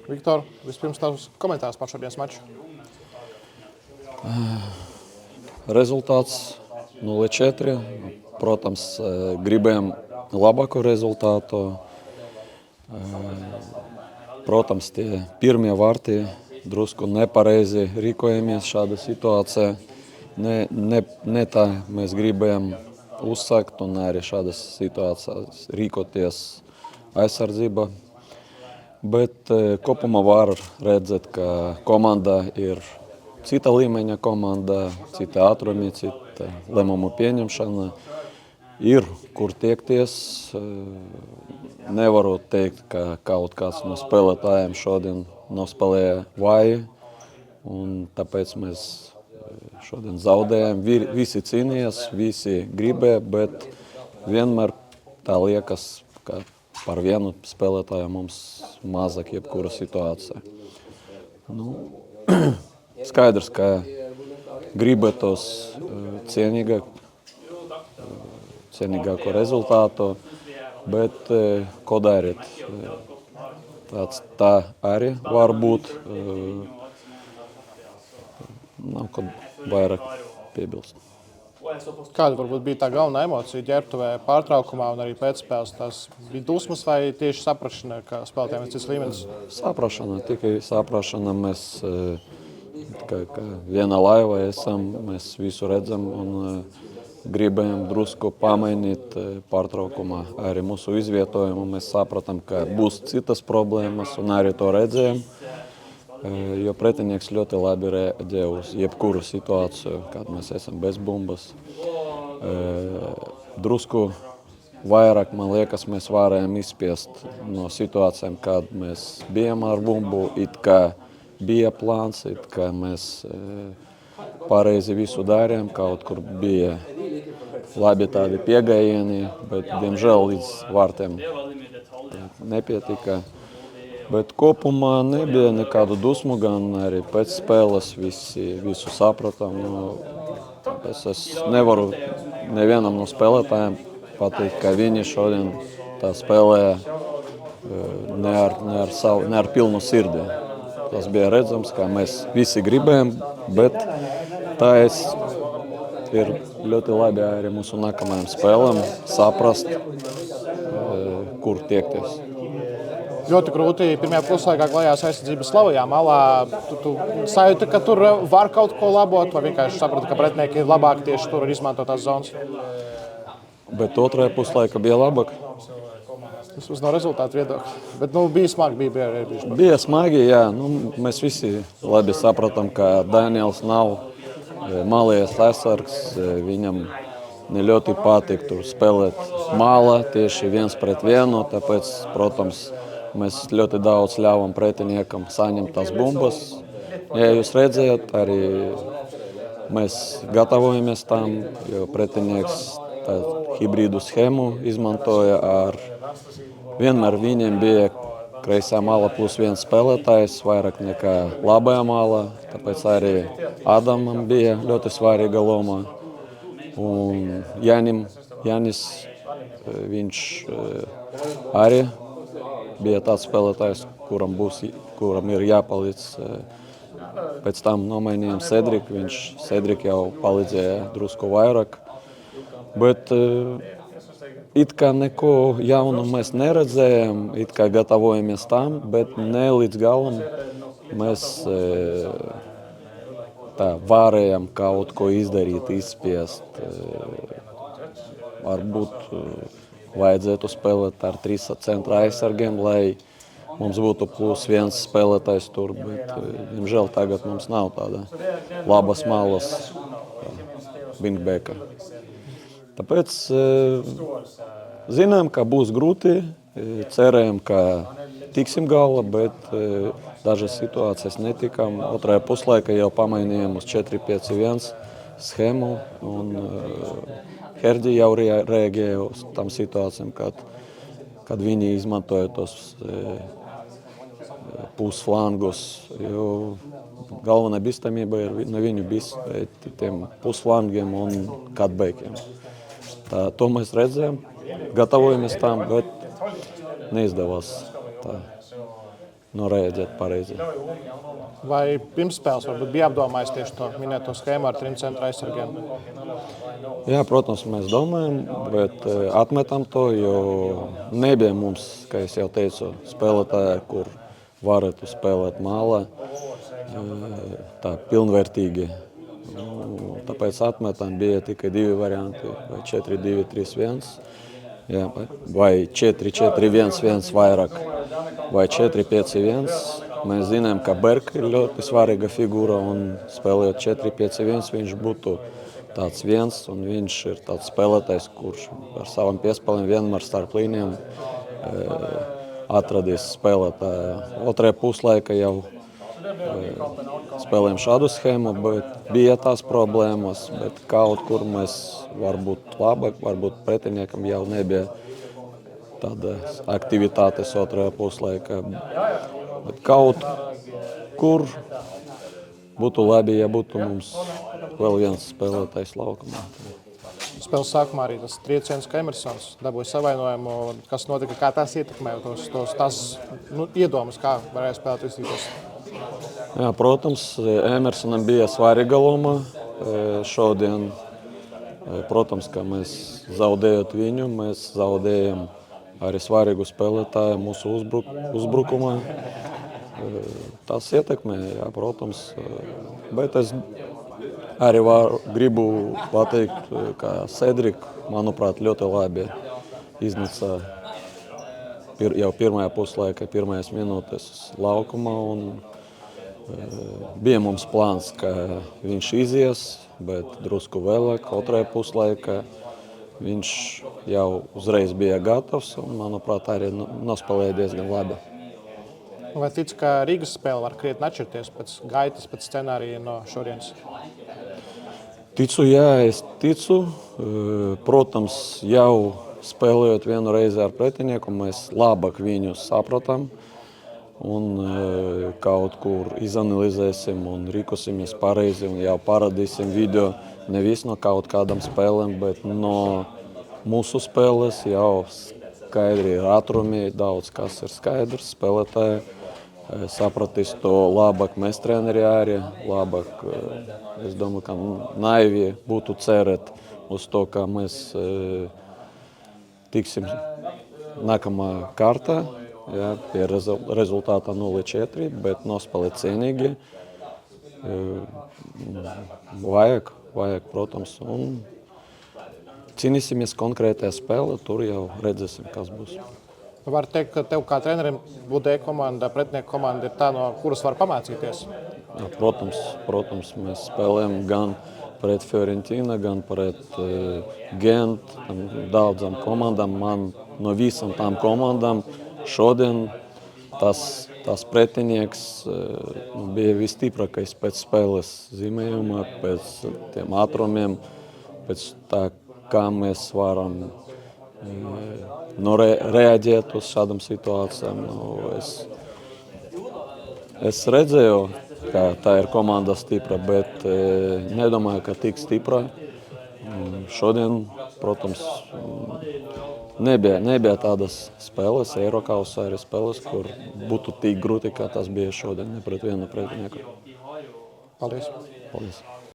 Viktor, vispirms tavs komentārs par šodienas maču. Rezultāts 0-4. Protams, gribējām labāku rezultātu. Protams, tie pirmie vārti drusku nepareizi rīkojamies šāda situācija. Ne tā mēs gribējām uzsākt un arī šādas situācijas rīkoties aizsardzība. Bet kopumā var redzēt, ka komanda ir cita līmeņa komanda, cita ātrumi, cita lēmumu pieņemšana. Ir, kur tiekties. Nevaru teikt, ka kaut kāds no spēlētājiem šodien nospēlēja vāji, un tāpēc mēs šodien zaudējām. Visi cīnījās, visi gribēja, bet vienmēr tā liekas, ka par vienu spēlētāju mums mazāk jebkura situācija. Skaidrs, ka gribētos cienīgāku rezultātu, bet ko darīt? Tā arī var būt. Nav ko vairāk piebilst. Kāda varbūt bija tā galvenā emocija ģērbtuvē pārtraukumā un arī pēcspēles? Tās bija dusmas vai tieši saprašana, ka spēlētājiem ir cits līmenis? Saprašana, tikai saprašana. Mēs kā viena laiva esam, mēs visu redzam un gribējām drusku pamainīt pārtraukumā arī mūsu izvietojumu. Mēs sapratām, ka būs citas problēmas un arī to redzējām. Jo pretinieks ļoti labi reaģē uz jebkuru situāciju, kad mēs esam bez bumbas. Drusku vairāk, man liekas, mēs varējām izspiest no situācijām, kad mēs bijām ar bumbu, it kā bija plāns, it kā mēs pareizi visu darījām, kaut kur bija labi tādi piegājieni, bet, diemžēl, līdz vārtiem nepietika. Bet kopumā nebija nekādu dusmu, gan arī pēc spēles visu sapratām. Es nevaru nevienam no spēlētājiem pateikt, ka viņi šodien tā spēlēja ne ar pilnu sirdi. Tas bija redzams, ka mēs visi gribējām, bet tā ir ļoti labi arī mūsu nākamajām spēlēm saprast, kur tiekties. Ļoti grūti pirmajā puslaikā klājās aizsardzības slavajā malā. Tu sajūti, ka tur var kaut ko labot, vai vienkārši saprati, ka pretinieki ir labāk tieši tur izmantot tās zonas? Bet otrajā puslaika bija labāk. Tas no rezultātu viedokļa. Bet bija smagi, bija. Bija smagi, jā. Mēs visi labi sapratām, ka Daniels nav malējas aizsargs. Viņam ne ļoti patīk tur spēlēt malā, tieši viens pret vienu. Tāpēc, protams, mēs ļoti daudz ļāvam pretiniekam saņemt tās bumbas. Ja jūs redzējat, arī mēs gatavojamies tam, jo pretinieks hibrīdu schēmu izmantoja vienmēr viņiem bija kreisā mala plus viens spēlētājs, vairāk nekā labajā malā. Tāpēc arī Adamam bija ļoti svarīga loma. Un Jānis, viņš arī bija tāds spēlētājs, kuram ir jāpalīdz. Pēc tam nomainījām Cedriku, Cedrik jau palīdzēja drusku vairāk. Bet it kā neko jaunu mēs neredzējām, it kā gatavojamies tam, bet ne līdz galam mēs varējām kaut ko izdarīt, izspiest. Varbūt vajadzētu spēlēt ar 3 centra aizsargiem, lai mums būtu plus viens spēlētājs tur, bet, diemžēl, tagad mums nav tāda labas malas wingbacka. Tāpēc zinām, ka būs grūti, cerējam, ka tiksim galā, bet dažas situācijas netikām. Otrajā puslaika jau pamainījām uz 4-5-1 schēmu, un Herdi jau reaģēja uz tam situācijām, kad viņi izmantoja tos pusflangus. Jo galvenā bīstamība ir ne viņu tiem pusflangiem un cutbackiem. To mēs redzējām, gatavojamies tam, bet neizdevās tā norēģēt pareizi. Vai pirms spēles varbūt bija apdomājis tieši to minēto schēmu ar 3 centra aizsargiem? Jā, protams, mēs domājam, bet atmetam to, jo nebija mums, kā es jau teicu, spēlētāji, kur varētu spēlēt mālā tā pilnvērtīgi. Tāpēc atmetam bija tikai 2 varianti, vai 4-2-3-1, jā, vai 4-4-1-1 vairāk, vai 4-5-1. Mēs zinām, ka Berka ir ļoti svarīga figūra un spēlējot 4-5-1 viņš būtu tāds viens un viņš ir tāds spēlētājs, kurš ar savam piespēlēm vienmēr starp līnijām atradīs spēlētāju. Otrajā puslaika jau spēlējam šādu schēmu, bet bija tās problēmas, bet kaut kur mēs varbūt labāk, varbūt pretiniekam jau nebija tādas aktivitātes otrajā puslaikā. Bet kaut kur būtu labi, ja būtu mums vēl viens spēlētājs laukumā. Spēles sākumā arī tas trieciens, ka Emersons dabūja savainojumu, kas notika, kā tas ietekmēja tās iedomas, kā varēja spēlēt izcīnīties. Jā, protams, Emersonam bija svarīga loma šodien. Protams, ka mēs zaudējot viņu, mēs zaudējam arī svarīgu spēlētāju mūsu uzbrukumā. Tas ietekmē, jā, protams, bet es arī gribu pateikt, ka Cedric, manuprāt, ļoti labi iznesa jau pirmajā puslaika, pirmajās minūtes laukumā. Bija mums plāns, ka viņš izies, bet drusku vēlāk, otrajā puslaika, viņš jau uzreiz bija gatavs un, manuprāt, arī nospēlēja diezgan labi. Vai tici, ka Rīgas spēle var krietni atšķirties pēc gaitas, pēc scenārija no šodienas? Ticu, jā, es ticu. Protams, jau spēlējot vienu reizi ar pretinieku, mēs labāk viņu sapratām. Un kaut kur izanalizēsim un rīkosimies pareizi un jau parādīsim video nevis no kaut kādām spēlēm, bet no mūsu spēles jau skaidri ir ātrumi, daudz kas ir skaidrs, spēlētāji sapratīs to labāk, mēs treneri arī labāk. Es domāju, ka naivi būtu cerēt uz to, ka mēs tiksim nākamā kārtā. Jā, pie rezultātā 0-4, bet nospēlēt cienīgi. Vajag, protams, un cīnīsimies konkrētajā spēlē, tur jau redzēsim, kas būs. Var teikt, ka tev kā trenerim Budē komanda, pretinieku komanda ir tā, no kuras var pamācīties? Jā, protams, mēs spēlējam gan pret Fiorentīnu, gan pret Gent, daudzām komandām. Man no visām tām komandām šodien tas pretinieks bija visstiprākais pēc spēles zīmējuma, pēc tiem ātrumiem, pēc tā, kā mēs varam reaģēt uz šādām situācijām. Es redzēju, ka tā ir komanda stipra, bet nedomāju, ka tik stipra. Šodien, protams, nebija tādas spēles, Eirokausā arī spēles, kur būtu tik grūti, kā tas bija šodien, ne pret vienu pretinieku. Paldies! Paldies!